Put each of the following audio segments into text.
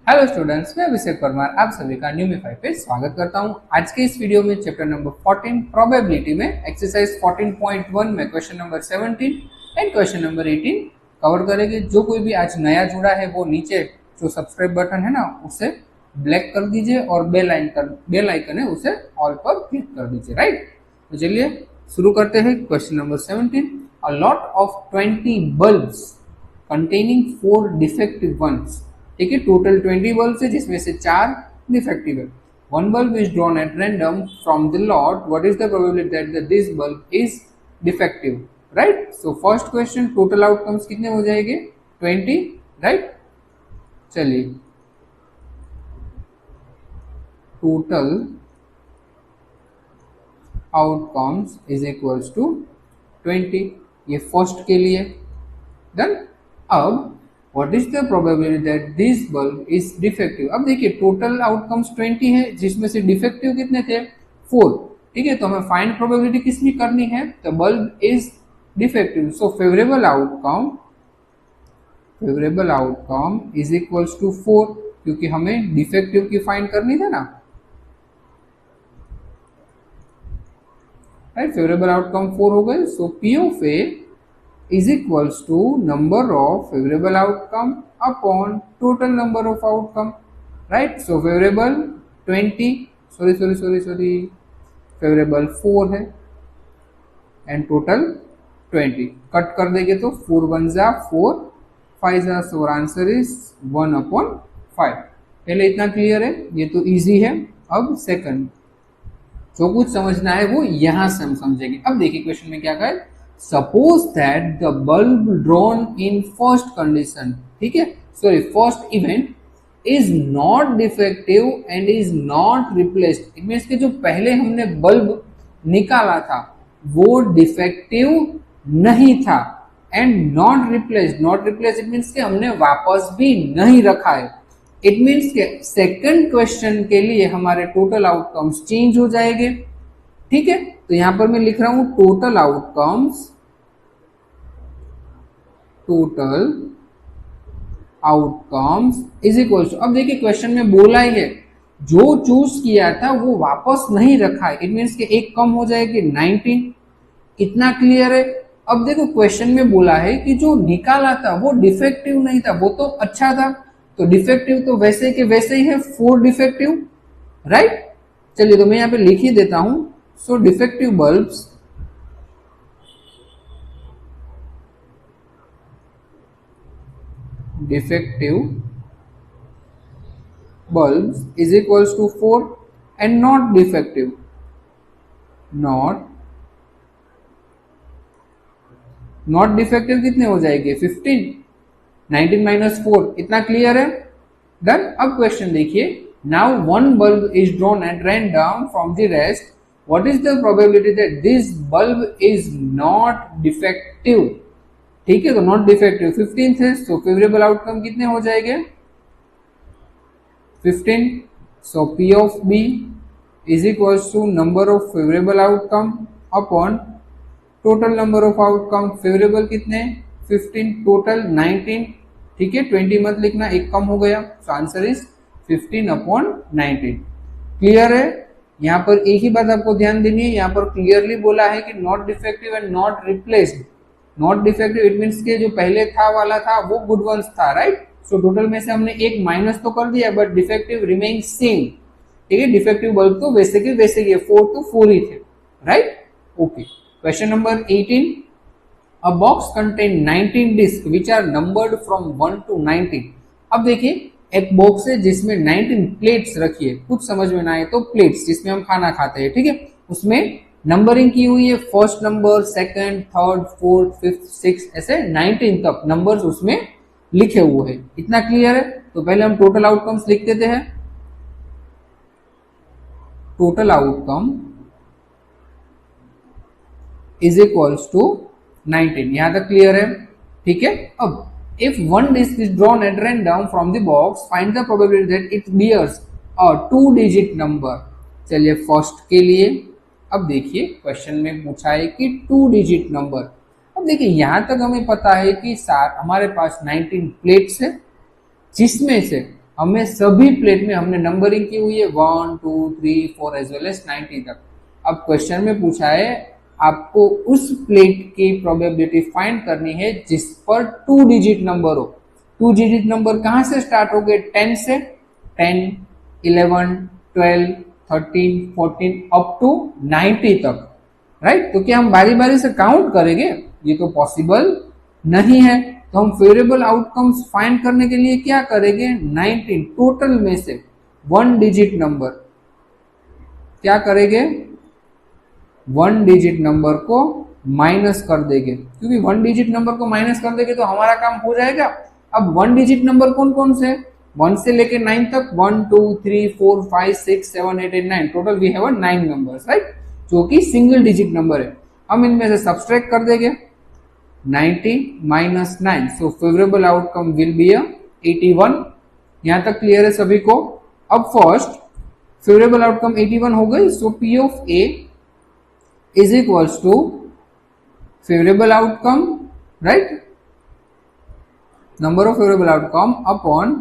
Hello students, मैं अभिषेक परमार आप सभी का न्यूमिफाई पे स्वागत करता हूं। आज के इस वीडियो में चैप्टर नंबर 14 प्रोबेबिलिटी में एक्सरसाइज 14.1 में question number 17 and question number 18 cover करेंगे। जो कोई भी आज नया जुड़ा है वो नीचे जो सब्सक्राइब बटन है ना उसे ब्लैक कर दीजिए और बेल आइकन है उसे ऑल पर क्लिक कर दीजिए। राइट, तो चलिए शुरू करते हैं। Question number 17, a lot of 20 bulbs containing 4 defective ones. ठीक है, टोटल 20 बल्ब है जिसमें से 4 डिफेक्टिव है। One bulb is drawn at random from the lot, what is the probability that this bulb is defective. Right, so first question, total outcomes कितने हो जाएंगे? 20। Right, चलिए total outcomes is equals to 20, ये first के लिए। Then अब what is the probability that this bulb is defective. अब देखिए टोटल आउटकम्स 20 है जिसमें से डिफेक्टिव कितने थे? 4। ठीक है, तो हमें फाइंड प्रोबेबिलिटी किसकी करनी है? The bulb is defective. So favourable outcome is equals to 4, क्योंकि हमें डिफेक्टिव की फाइंड करनी थी ना। राइट, फेवरेबल आउटकम 4 हो गए। So P of A is equals to number of favorable outcome upon total number of outcome. Right, so favorable 20, sorry, favorable 4 है and total 20। Cut कर देंगे तो 4 1 जा 4, 5 जा, so आंसर इज 1/5। पहले इतना क्लियर है, ये तो इजी है। अब सेकंड, जो कुछ समझना है वो यहां से हम समझेंगे। अब देखिए क्वेश्चन में क्या कहा, suppose that the bulb drawn in first condition, ठीक है, sorry first event is not defective and is not replaced. It means कि जो पहले हमने बल्ब निकाला था वो डिफेक्टिव नहीं था and not replaced it means कि हमने वापस भी नहीं रखा है। इट मीन्स के सेकंड क्वेश्चन के लिए हमारे टोटल आउटकम्स चेंज हो जाएंगे। ठीक है, तो यहां पर मैं लिख रहा हूं total outcomes is equal to, अब देखिए क्वेश्चन में बोला ही है जो चूज किया था वो वापस नहीं रखा है। इट मीन्स के एक कम हो जाएगी 19। इतना क्लियर है। अब देखो क्वेश्चन में बोला है कि जो निकाला था वो डिफेक्टिव नहीं था, वो तो अच्छा था, तो डिफेक्टिव तो वैसे के वैसे ही है, 4 डिफेक्टिव। राइट, चलिए तो मैं यहां पे लिख ही देता हूं। So defective bulbs is equals to 4 and not defective कितने हो जाएंगे? 15। 19 माइनस 4, इतना क्लियर है। डन। अब क्वेश्चन देखिए, now one bulb is drawn at random from the rest, what is the probability that this bulb is not defective। ठीक है, तो नॉट डिफेक्टिव 15 थे, सो फेवरेबल आउटकम कितने हो जाएंगे? 15। So P of B is equal to number of favourable outcome upon total number of outcome. Favourable कितने? 15, total 19। ठीक है, 20 मत लिखना, एक कम हो गया, सो आंसर इज 15/19। क्लियर है। यहाँ पर एक ही बात आपको ध्यान देनी है, यहाँ पर क्लियरली बोला है कि not defective and not replaced. Not defective it means के जो पहले था वाला था वो गुड वंस था। राइट, सो टोटल में से हमने एक माइनस तो कर दिया बट डिफेक्टिव रिमेन सेम। ठीक है, डिफेक्टिव बल्ब तो वैसे के वैसे ही, 4 तो 4 ही थे। Right, okay. Question number 18, a box contain 19 disc which are numbered from 1 to 19। अब देखिए एक बॉक्स है जिसमें 19 प्लेट्स रखी है। कुछ समझ में ना आए तो प्लेट्स जिसमें हम खाना खाते हैं, ठीक है, उसमें नंबरिंग की हुई है, first number, second, third, fourth, fifth, six, ऐसे 19 तक नंबर्स उसमें लिखे हुए हैं। इतना क्लियर है। तो पहले हम टोटल आउटकम्स लिख देते हैं। Total outcome is equals to 19। यहां तक क्लियर है। ठीक है, अब if one disk is drawn at random from the box, find the probability that it bears a 2-digit number। चलिए फर्स्ट के लिए, अब देखिए क्वेश्चन में पूछा है कि 2 डिजिट नंबर। अब देखिए यहां तक हमें पता है कि हमारे पास 19 प्लेट्स है जिसमें से हमें सभी प्लेट में हमने नंबरिंग की हुई है 1 2 3 4 एज वेल एज 90 तक। अब क्वेश्चन में पूछा है आपको उस प्लेट की प्रोबेबिलिटी फाइंड करनी है जिस पर 2 डिजिट नंबर हो। 2 डिजिट नंबर कहां से स्टार्ट हो गए? 10 से। 10 11 12 13 14 अप टू 90 तक, राइट। तो क्या हम बारी बारी से काउंट करेंगे? ये तो पॉसिबल नहीं है। तो हम फेवरेबल आउटकम्स फाइंड करने के लिए क्या करेंगे? 19 टोटल में से 1 डिजिट नंबर क्या करेंगे? 1 डिजिट नंबर को माइनस कर देंगे, क्योंकि 1 डिजिट नंबर को माइनस कर देंगे तो हमारा काम हो जाएगा। अब 1 डिजिट नंबर कौन कौन से? 1 से लेके 9 तक 1 2 3 4 5 6 7 8 8 9, total we have 9 numbers, right, जो कि सिंगल डिजिट नंबर है। हम इनमें से सब्सट्रैक्ट कर देंगे 90 minus 9, so favourable outcome will be 81। यहां तक क्लियर है सभी को? अब फर्स्ट फेवरेबल आउटकम 81 हो गई, so P of A is equals to favorable outcome, right, number of favorable outcome upon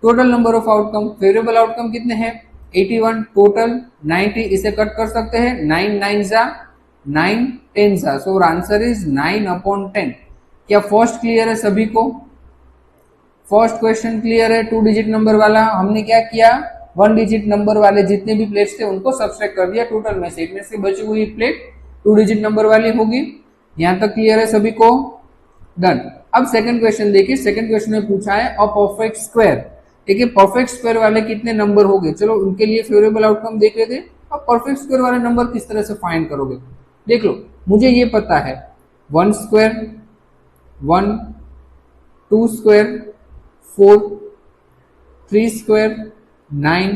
total number of outcome। favorable outcome कितने हैं? 81 टोटल 90, इसे कट कर सकते हैं 9 9 जा 9 10 जा, सो आंसर इज 9 अपॉन 10। क्या फर्स्ट क्लियर है सभी को? फर्स्ट क्वेश्चन क्लियर है? 2 डिजिट नंबर वाला हमने क्या किया? 1 डिजिट नंबर वाले जितने भी प्लेट्स थे उनको सब्सट्रैक्ट कर दिया टोटल में से, इनमें से बची हुई प्लेट 2 डिजिट नंबर वाली होगी। यहां तक क्लियर है सभी को? डन। अब सेकंड क्वेश्चन देखिए। सेकंड क्वेश्चन में पूछा है अ परफेक्ट स्क्वायर, ठीक है, परफेक्ट स्क्वायर वाले कितने नंबर हो गए? चलो उनके लिए फेवरेबल आउटकम देख लेते। अब परफेक्ट स्क्वायर वाले नंबर किस तरह से फाइंड करोगे? देख लो, मुझे ये पता है 1 square 1, 2 square 4, 3 square 9,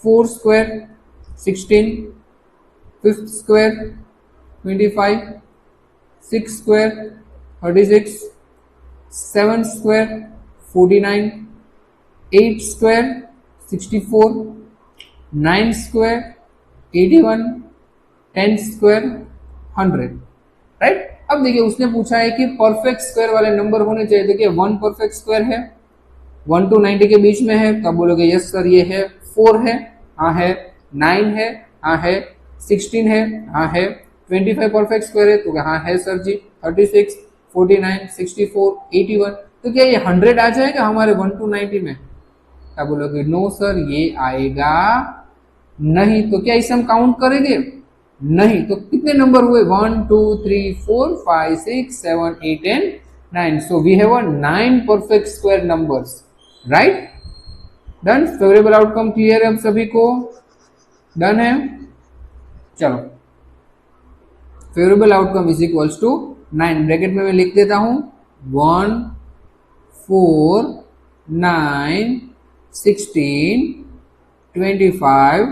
4 square 16, 5th square 25, 6 square 36, 7 square 49, 8 square 64, 9 square 81, 10 square 100, right. अब देखिए उसने पूछा है कि परफेक्ट स्क्वायर वाले नंबर होने चाहिए। देखिए 1 परफेक्ट स्क्वायर है, 1 to 90 के बीच में है, तब बोलोगे यस सर ये है। 4 है, हाँ है। 9 है, हाँ है। 16 है, हाँ है। 25 परफेक्ट स्क्वायर है, तो हाँ है सर जी। 36, 49, 64, 81, तो क्या ये 100 आ जाएगा हमारे 1 to 90 में? क्या बोलोगे? नो सर ये आएगा नहीं। तो क्या इसे हम काउंट करेंगे? नहीं। तो कितने नंबर हुए? 1 2 3 4 5 6 7 8 and 9, so we have 9 perfect square numbers, right. Done. Favourable outcome clear है अब सभी को? डन है। चलो, favourable outcome is equals to 9, bracket में मैं लिख देता हूं 1 4 9 16 25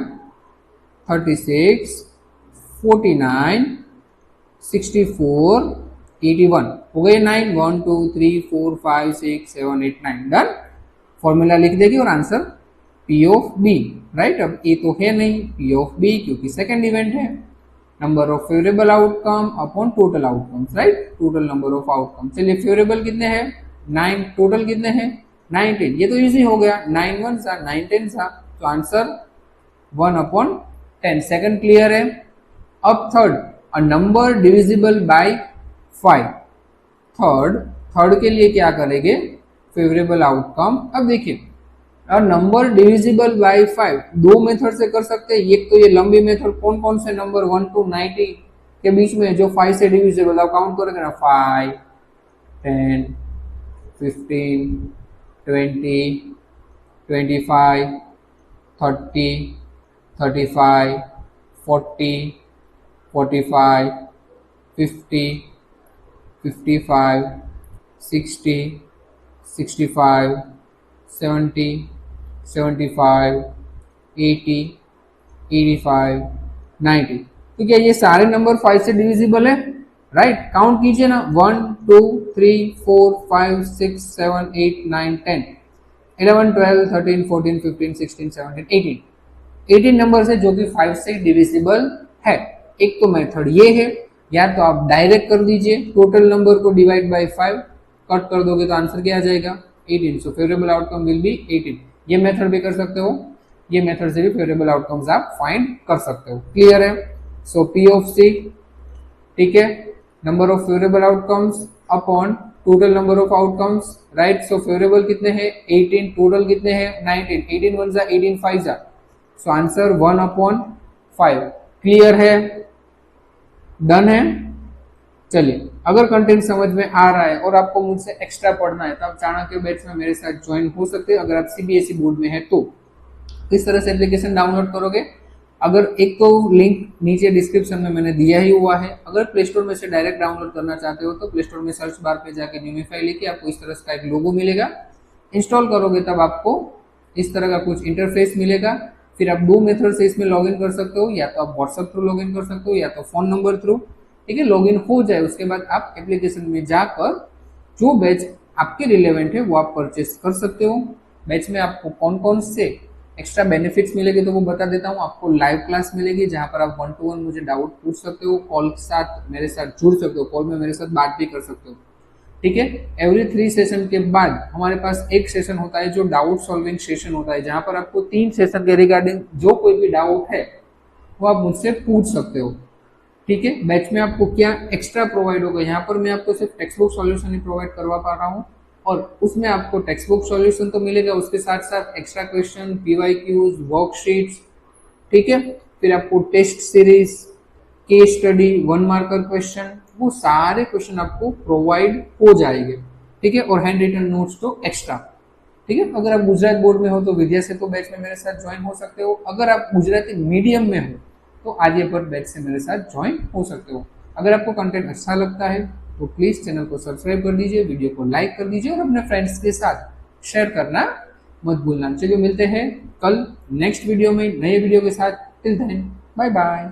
36 49 64 81 हो गए 9। 1 2 3 4 5 6 7 8 9, डन। फॉर्मूला लिख देगी और answer P of B, right. अब ए तो है नहीं, पी ऑफ बी, क्योंकि सेकंड इवेंट है। Number of favourable outcome upon total outcomes, right, total number of outcome. चलिए फेवरेबल कितने हैं? 9, टोटल कितने हैं? 19। ये तो इजी हो गया, 9 1 सा 9 10 सा, तो आंसर 1 अपॉन 10। सेकंड क्लियर है। अब third, a number divisible by 5। Third के लिए क्या करेंगे? Favourable outcome. अब देखिए नंबर डिविजिबल बाय 5 दो मेथड से कर सकते हैं। एक तो ये लंबी मेथड, कौन कौन से नंबर 1 to 90 के बीच में जो 5 से डिविजिबल, आप काउंट करोगे ना 5 10 15 20 25 30 35 40 45 50 55 60 65 70 75 80 85 90। तो क्या ये सारे नंबर 5 से डिविजिबल है? राइट, काउंट कीजिए ना 1 2 3 4 5 6 7 8 9 10 11 12 13 14 15 16 17 18। 18 नंबर है जो कि 5 से डिविजिबल है। एक तो मेथड ये है, या तो आप डायरेक्ट कर दीजिए, टोटल नंबर को डिवाइड बाय 5 कट कर दोगे तो आंसर क्या आ जाएगा 18, सो फेवरेबल आउटकम विल बी 18। ये मेथड भी कर सकते हो, ये मेथड से भी फेवरेबल आउटकम्स आप फाइंड कर सकते हो। क्लियर है? सो पी ऑफ सी, ठीक है, number of favourable outcomes upon total number of outcomes, right. So favourable कितने हैं 18, टोटल कितने हैं 19, 18 वन जा 18 फाइव जा, सो आंसर 1/5। क्लियर है? डन है? चलिए, अगर कंटेंट समझ में आ रहा है और आपको मुझसे एक्स्ट्रा पढ़ना है तो आप चाणक्य बैच में मेरे साथ ज्वाइन हो सकते हैं। अगर आप सीबीएसई बोर्ड में है तो किस तरह से एप्लीकेशन डाउनलोड करोगे, अगर एक तो लिंक नीचे डिस्क्रिप्शन में मैंने दिया ही हुआ है। अगर प्ले स्टोर में से डायरेक्ट डाउनलोड करना चाहते हो तो प्ले स्टोर में सर्च बार पे जाकर न्यूमीफाई लिखिए, आपको इस तरह का एक लोगो मिलेगा। इंस्टॉल करोगे तब आपको इस तरह का कुछ इंटरफेस मिलेगा। फिर आप दो मेथड से इसमें लॉगिन कर सकते हो, या तो आप व्हाट्सएप थ्रू लॉगिन कर सकते हो या तो फोन नंबर थ्रू। ठीक है, लॉगिन हो जाए उसके बाद आप एप्लीकेशन में जाकर जो बैच आपके रिलेवेंट है वो आप परचेस कर सकते हो। बैच में आपको कौन कौन से एक्स्ट्रा बेनिफिट्स मिलेंगे तो वो बता देता हूँ। आपको लाइव क्लास मिलेगी जहाँ पर आप 1 to 1 मुझे डाउट पूछ सकते हो, कॉल के साथ मेरे साथ जुड़ सकते हो, कॉल में मेरे साथ बात भी कर सकते हो। ठीक है, एवरी 3 सेशन के बाद हमारे पास एक सेशन होता है जो डाउट सॉल्विंग सेशन होता है, जहाँ पर आपको 3 सेशन के रिगार्डिंग जो कोई भी डाउट है वो आप मुझसे पूछ सकते हो। ठीक है, बैच में आपको क्या एक्स्ट्रा प्रोवाइड होगा, यहाँ पर मैं आपको सिर्फ टेक्स्ट बुक सॉल्यूशन ही प्रोवाइड करवा पा रहा हूँ, और उसमें आपको टेक्स्ट बुक सॉल्यूशन तो मिलेगा, उसके साथ साथ एक्स्ट्रा क्वेश्चन, पीवाईक्यूज, वर्कशीट्स। ठीक है, फिर आपको test series, case study, 1 marker question, वो सारे क्वेश्चन आपको प्रोवाइड हो जाएंगे। ठीक है, और हैंड रिटन नोट्स तो एक्स्ट्रा। ठीक है, अगर आप गुजरात बोर्ड में हो तो विद्या सेतु बैच में मेरे साथ ज्वाइन हो सकते हो। अगर आप गुजराती मीडियम में हो तो आर्यभट्ट बैच से मेरे साथ ज्वाइन हो सकते हो। अगर आपको कंटेंट अच्छा लगता है तो प्लीज चैनल को सब्सक्राइब कर दीजिए, वीडियो को लाइक कर दीजिए और अपने फ्रेंड्स के साथ शेयर करना मत भूलना। चलिए, मिलते हैं कल नेक्स्ट वीडियो में नए वीडियो के साथ। Till then bye bye.